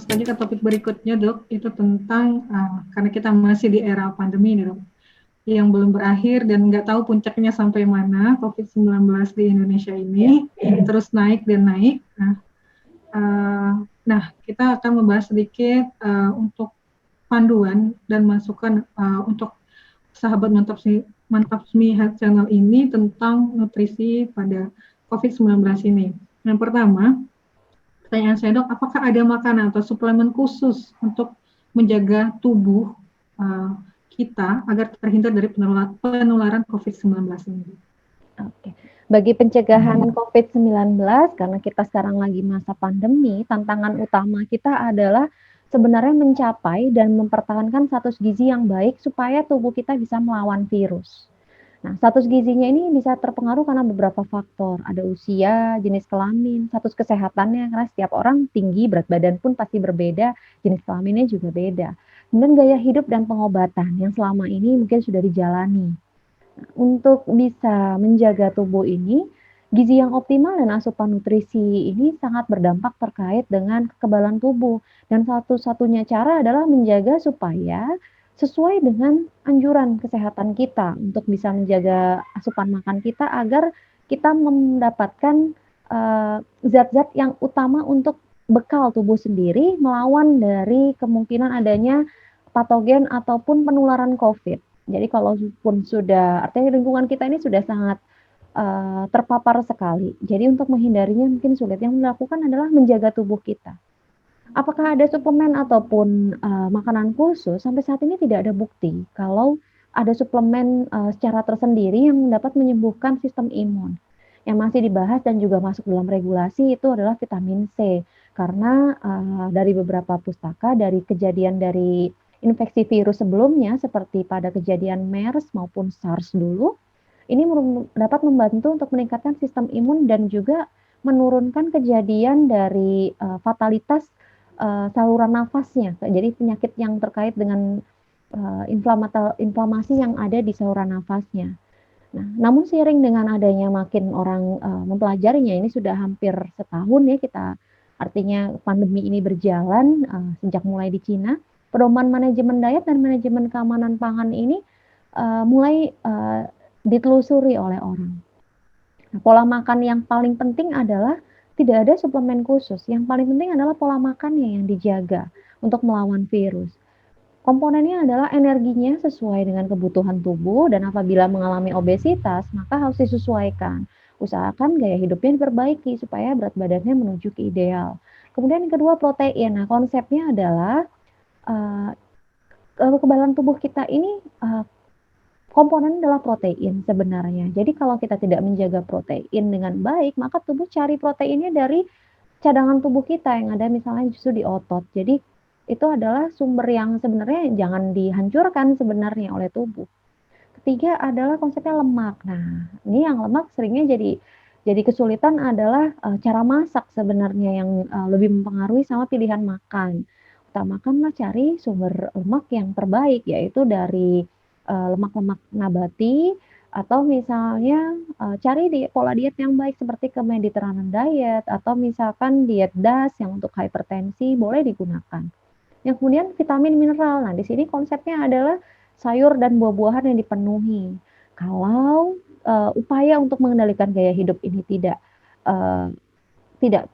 masuk aja ke topik berikutnya, Dok. Itu tentang, karena kita masih di era pandemi nih, Dok, yang belum berakhir dan nggak tahu puncaknya sampai mana, COVID-19 di Indonesia ini terus naik dan naik. Nah, kita akan membahas sedikit untuk panduan dan masukan untuk sahabat Mantap Me Health Channel ini tentang nutrisi pada COVID-19 ini. Yang pertama, pertanyaan saya, Dok, apakah ada makanan atau suplemen khusus untuk menjaga tubuh uh, kita agar terhindar dari penularan COVID-19 ini? Oke. Bagi pencegahan COVID-19, karena kita sekarang lagi masa pandemi, tantangan utama kita adalah sebenarnya mencapai dan mempertahankan status gizi yang baik supaya tubuh kita bisa melawan virus. Nah, status gizinya ini bisa terpengaruh karena beberapa faktor. Ada usia, jenis kelamin, status kesehatannya, karena setiap orang tinggi, berat badan pun pasti berbeda, jenis kelaminnya juga beda. Kemudian gaya hidup dan pengobatan yang selama ini mungkin sudah dijalani. Untuk bisa menjaga tubuh ini, gizi yang optimal dan asupan nutrisi ini sangat berdampak terkait dengan kekebalan tubuh. Dan satu-satunya cara adalah menjaga supaya sesuai dengan anjuran kesehatan kita untuk bisa menjaga asupan makan kita agar kita mendapatkan zat-zat yang utama untuk bekal tubuh sendiri melawan dari kemungkinan adanya patogen ataupun penularan COVID. Jadi kalaupun sudah artinya lingkungan kita ini sudah sangat terpapar sekali. Jadi untuk menghindarinya mungkin sulit. Yang dilakukan adalah menjaga tubuh kita. Apakah ada suplemen ataupun makanan khusus? Sampai saat ini tidak ada bukti kalau ada suplemen secara tersendiri yang dapat menyembuhkan sistem imun. Yang masih dibahas dan juga masuk dalam regulasi itu adalah vitamin C. Karena dari beberapa pustaka, dari kejadian dari infeksi virus sebelumnya seperti pada kejadian MERS maupun SARS dulu, ini dapat membantu untuk meningkatkan sistem imun dan juga menurunkan kejadian dari fatalitas saluran nafasnya. Jadi penyakit yang terkait dengan inflamasi yang ada di saluran nafasnya. Nah, namun seiring dengan adanya makin orang mempelajarinya, ini sudah hampir setahun ya kita, artinya pandemi ini berjalan sejak mulai di Cina, pedoman manajemen diet dan manajemen keamanan pangan ini mulai ditelusuri oleh orang. Nah, pola makan yang paling penting adalah tidak ada suplemen khusus. Yang paling penting adalah pola makannya yang dijaga untuk melawan virus. Komponennya adalah energinya sesuai dengan kebutuhan tubuh dan apabila mengalami obesitas, maka harus disesuaikan. Usahakan gaya hidupnya diperbaiki supaya berat badannya menuju ke ideal. Kemudian yang kedua protein. Nah, konsepnya adalah uh, kekebalan tubuh kita ini komponen adalah protein sebenarnya. Jadi kalau kita tidak menjaga protein dengan baik, maka tubuh cari proteinnya dari cadangan tubuh kita yang ada misalnya justru di otot. Jadi itu adalah sumber yang sebenarnya jangan dihancurkan sebenarnya oleh tubuh. Ketiga adalah konsepnya lemak. Nah, ini yang lemak seringnya jadi kesulitan adalah cara masak sebenarnya yang lebih mempengaruhi sama pilihan makan. Utamakanlah cari sumber lemak yang terbaik yaitu dari lemak-lemak nabati atau misalnya cari pola diet yang baik seperti ke Mediterranean diet atau misalkan diet DAS yang untuk hipertensi boleh digunakan. Yang kemudian vitamin mineral. Nah, di sini konsepnya adalah sayur dan buah-buahan yang dipenuhi. Kalau upaya untuk mengendalikan gaya hidup ini uh, tidak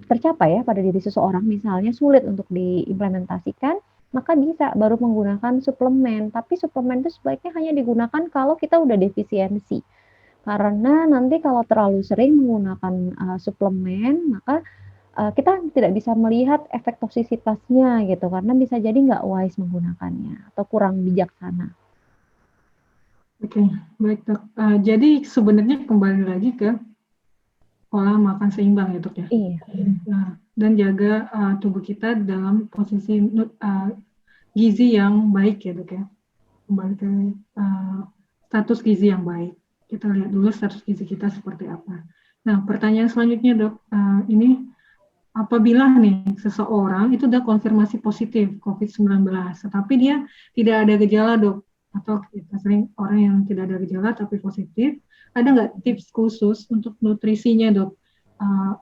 tercapai ya pada diri seseorang, misalnya sulit untuk diimplementasikan, maka bisa baru menggunakan suplemen. Tapi suplemen itu sebaiknya hanya digunakan kalau kita udah defisiensi. Karena nanti kalau terlalu sering menggunakan suplemen, maka kita tidak bisa melihat efek toksisitasnya gitu, karena bisa jadi nggak wise menggunakannya atau kurang bijaksana. Oke, baik, Dok. Jadi sebenarnya kembali lagi ke pola makan seimbang ya, Dok ya. Iya. Dan jaga tubuh kita dalam posisi gizi yang baik ya, Dok ya. Kembali ke status gizi yang baik. Kita lihat dulu status gizi kita seperti apa. Nah, pertanyaan selanjutnya, Dok, ini apabila nih seseorang itu udah konfirmasi positif COVID-19, tetapi dia tidak ada gejala, Dok, atau kita sering orang yang tidak ada gejala tapi positif, ada nggak tips khusus untuk nutrisinya, Dok,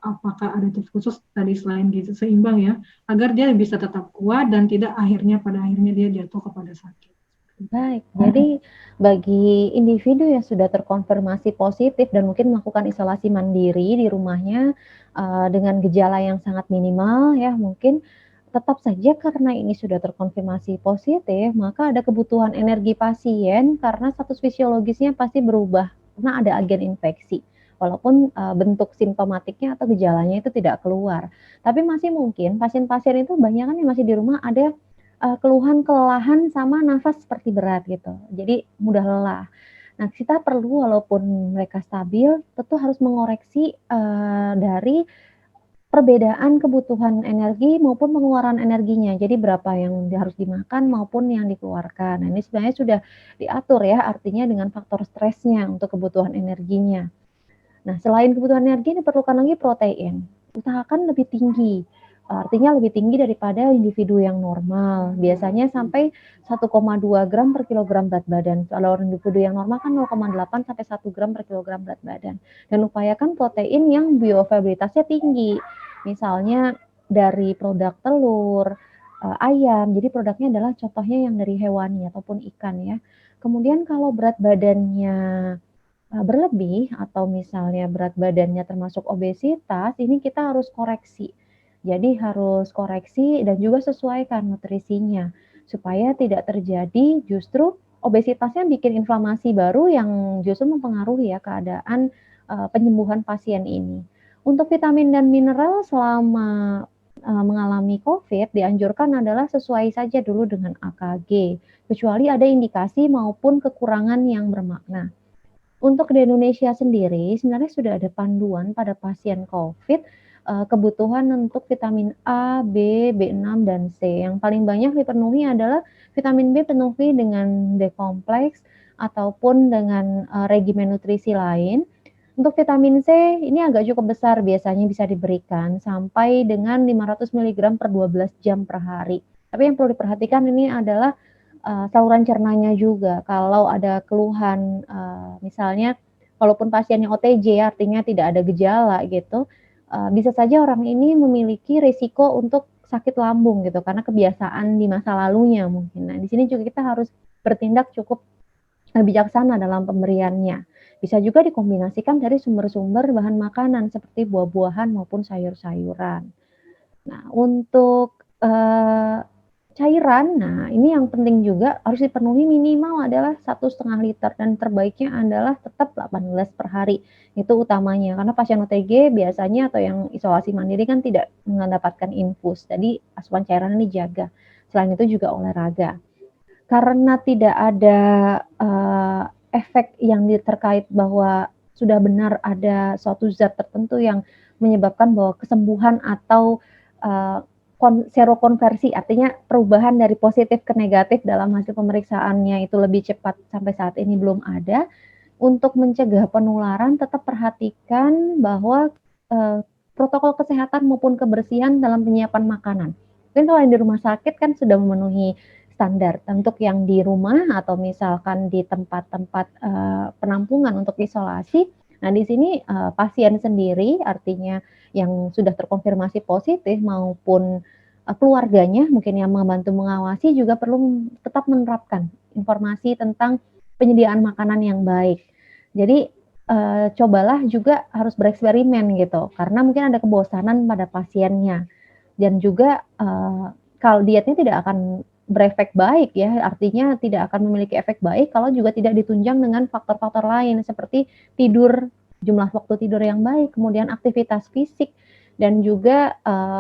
apakah ada tips khusus tadi selain gizi seimbang ya, agar dia bisa tetap kuat dan tidak pada akhirnya dia jatuh kepada sakit. Baik, jadi bagi individu yang sudah terkonfirmasi positif dan mungkin melakukan isolasi mandiri di rumahnya, dengan gejala yang sangat minimal ya, mungkin tetap saja karena ini sudah terkonfirmasi positif, maka ada kebutuhan energi pasien karena status fisiologisnya pasti berubah karena ada agen infeksi. Walaupun, bentuk simptomatiknya atau gejalanya itu tidak keluar. Tapi masih mungkin pasien-pasien itu kebanyakan yang masih di rumah ada keluhan kelelahan sama nafas seperti berat gitu, jadi mudah lelah. Nah, kita perlu walaupun mereka stabil, tentu harus mengoreksi, dari perbedaan kebutuhan energi maupun pengeluaran energinya. Jadi berapa yang harus dimakan maupun yang dikeluarkan. Nah, ini sebenarnya sudah diatur ya, artinya dengan faktor stresnya untuk kebutuhan energinya. Nah, selain kebutuhan energi diperlukan lagi protein. Usahakan lebih tinggi, artinya lebih tinggi daripada individu yang normal. Biasanya sampai 1,2 gram per kilogram berat badan. Kalau individu yang normal kan 0,8 sampai 1 gram per kilogram berat badan. Dan upayakan protein yang bioavailabilitasnya tinggi. Misalnya dari produk telur, ayam. Jadi produknya adalah contohnya yang dari hewani ataupun ikan ya. Kemudian kalau berat badannya berlebih atau misalnya berat badannya termasuk obesitas, ini kita harus koreksi. Jadi harus koreksi dan juga sesuaikan nutrisinya, supaya tidak terjadi justru obesitasnya bikin inflamasi baru yang justru mempengaruhi ya keadaan, penyembuhan pasien ini. Untuk vitamin dan mineral selama, mengalami COVID dianjurkan adalah sesuai saja dulu dengan AKG, kecuali ada indikasi maupun kekurangan yang bermakna. Untuk di Indonesia sendiri, sebenarnya sudah ada panduan pada pasien COVID, kebutuhan untuk vitamin A, B, B6, dan C. Yang paling banyak dipenuhi adalah vitamin B penuhi dengan B-kompleks ataupun dengan, regimen nutrisi lain. Untuk vitamin C ini agak cukup besar biasanya bisa diberikan sampai dengan 500 miligram per 12 jam per hari. Tapi yang perlu diperhatikan ini adalah saluran cernanya juga. Kalau ada keluhan, misalnya walaupun pasiennya OTG artinya tidak ada gejala gitu, bisa saja orang ini memiliki risiko untuk sakit lambung gitu karena kebiasaan di masa lalunya mungkin. Nah, di sini juga kita harus bertindak cukup, bijaksana dalam pemberiannya. Bisa juga dikombinasikan dari sumber-sumber bahan makanan seperti buah-buahan maupun sayur-sayuran. Nah, untuk, cairan, nah ini yang penting juga harus dipenuhi minimal adalah 1,5 liter dan terbaiknya adalah tetap 8 gelas per hari, itu utamanya. Karena pasien OTG biasanya atau yang isolasi mandiri kan tidak mendapatkan infus, jadi asupan cairan ini dijaga. Selain itu juga olahraga. Karena tidak ada, efek yang terkait bahwa sudah benar ada suatu zat tertentu yang menyebabkan bahwa kesembuhan atau, eee, serokonversi, artinya perubahan dari positif ke negatif dalam hasil pemeriksaannya itu lebih cepat sampai saat ini belum ada. Untuk mencegah penularan tetap perhatikan bahwa, protokol kesehatan maupun kebersihan dalam penyiapan makanan. Mungkin kalau yang di rumah sakit kan sudah memenuhi standar. Untuk yang di rumah atau misalkan di tempat-tempat, penampungan untuk isolasi, nah di sini, pasien sendiri artinya yang sudah terkonfirmasi positif maupun, keluarganya mungkin yang membantu mengawasi juga perlu tetap menerapkan informasi tentang penyediaan makanan yang baik. Jadi, cobalah juga harus bereksperimen gitu, karena mungkin ada kebosanan pada pasiennya dan juga, kalau dietnya tidak akan berefek baik ya, artinya tidak akan memiliki efek baik kalau juga tidak ditunjang dengan faktor-faktor lain seperti tidur, jumlah waktu tidur yang baik, kemudian aktivitas fisik, dan juga,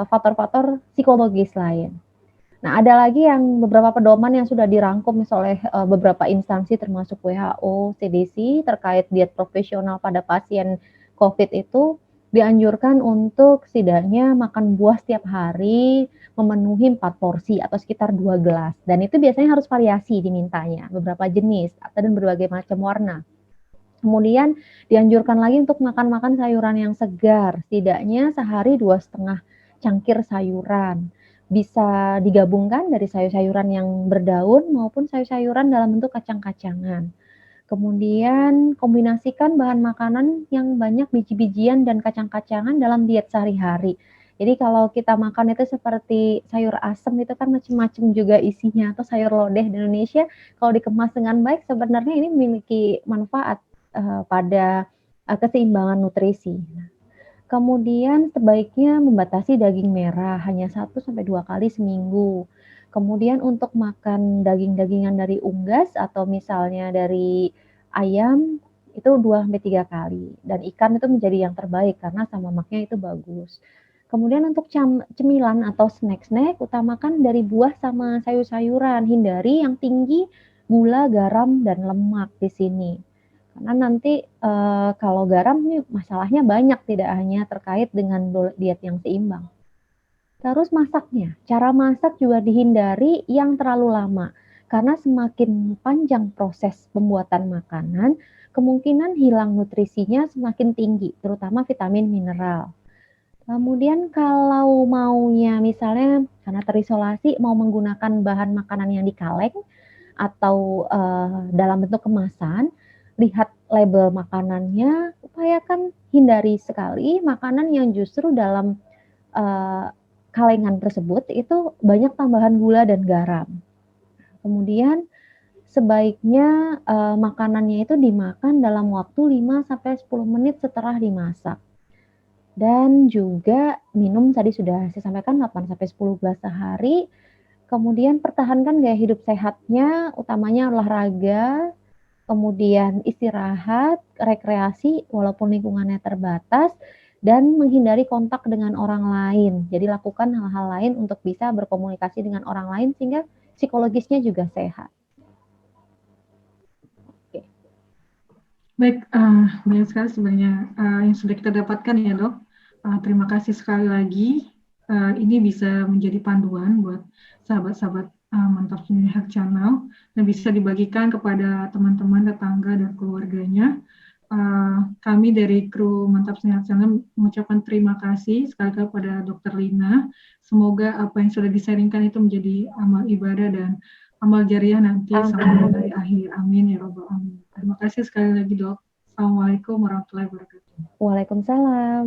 faktor-faktor psikologis lain. Nah, ada lagi yang beberapa pedoman yang sudah dirangkum oleh, beberapa instansi termasuk WHO, CDC terkait diet profesional pada pasien COVID itu dianjurkan untuk setidaknya makan buah setiap hari, memenuhi 4 porsi atau sekitar 2 gelas, dan itu biasanya harus variasi dimintanya, beberapa jenis atau dan berbagai macam warna. Kemudian dianjurkan lagi untuk makan sayuran yang segar, setidaknya sehari 2,5 cangkir sayuran. Bisa digabungkan dari sayur-sayuran yang berdaun maupun sayur-sayuran dalam bentuk kacang-kacangan. Kemudian kombinasikan bahan makanan yang banyak biji-bijian dan kacang-kacangan dalam diet sehari-hari. Jadi kalau kita makan itu seperti sayur asem itu kan macam-macam juga isinya, atau sayur lodeh di Indonesia kalau dikemas dengan baik sebenarnya ini memiliki manfaat, pada, keseimbangan nutrisi. Kemudian sebaiknya membatasi daging merah hanya 1 sampai 2 kali seminggu. Kemudian untuk makan daging-dagingan dari unggas atau misalnya dari ayam itu 2 sampai 3 kali dan ikan itu menjadi yang terbaik karena asam lemaknya itu bagus. Kemudian untuk cemilan atau snack-snack utamakan dari buah sama sayur-sayuran, hindari yang tinggi gula, garam, dan lemak di sini. Karena nanti, kalau garam nih masalahnya banyak, tidak hanya terkait dengan diet yang seimbang. Terus masaknya, cara masak juga dihindari yang terlalu lama, karena semakin panjang proses pembuatan makanan, kemungkinan hilang nutrisinya semakin tinggi, terutama vitamin mineral. Kemudian kalau maunya misalnya karena terisolasi mau menggunakan bahan makanan yang dikaleng atau, dalam bentuk kemasan, lihat label makanannya, upayakan hindari sekali makanan yang justru dalam, eee, kalengan tersebut itu banyak tambahan gula dan garam. Kemudian sebaiknya, makanannya itu dimakan dalam waktu 5 sampai 10 menit setelah dimasak. Dan juga minum tadi sudah saya sampaikan 8 sampai 10 gelas sehari. Kemudian pertahankan gaya hidup sehatnya, utamanya olahraga, kemudian istirahat, rekreasi walaupun lingkungannya terbatas, dan menghindari kontak dengan orang lain. Jadi lakukan hal-hal lain untuk bisa berkomunikasi dengan orang lain sehingga psikologisnya juga sehat. Oke. Baik, banyak sekali sebenarnya yang sudah kita dapatkan ya dok. Terima kasih sekali lagi. Ini bisa menjadi panduan buat sahabat-sahabat Mantap Sehat Channel dan bisa dibagikan kepada teman-teman, tetangga, dan keluarganya. Kami dari kru Mantap Sehat Channel mengucapkan terima kasih sekali kepada Dr. Lina. Semoga apa yang sudah disaringkan itu menjadi amal ibadah dan amal jariah nanti sampai dari akhir. Amin ya robbal alamin. Terima kasih sekali lagi dok. Assalamualaikum warahmatullahi wabarakatuh. Waalaikumsalam.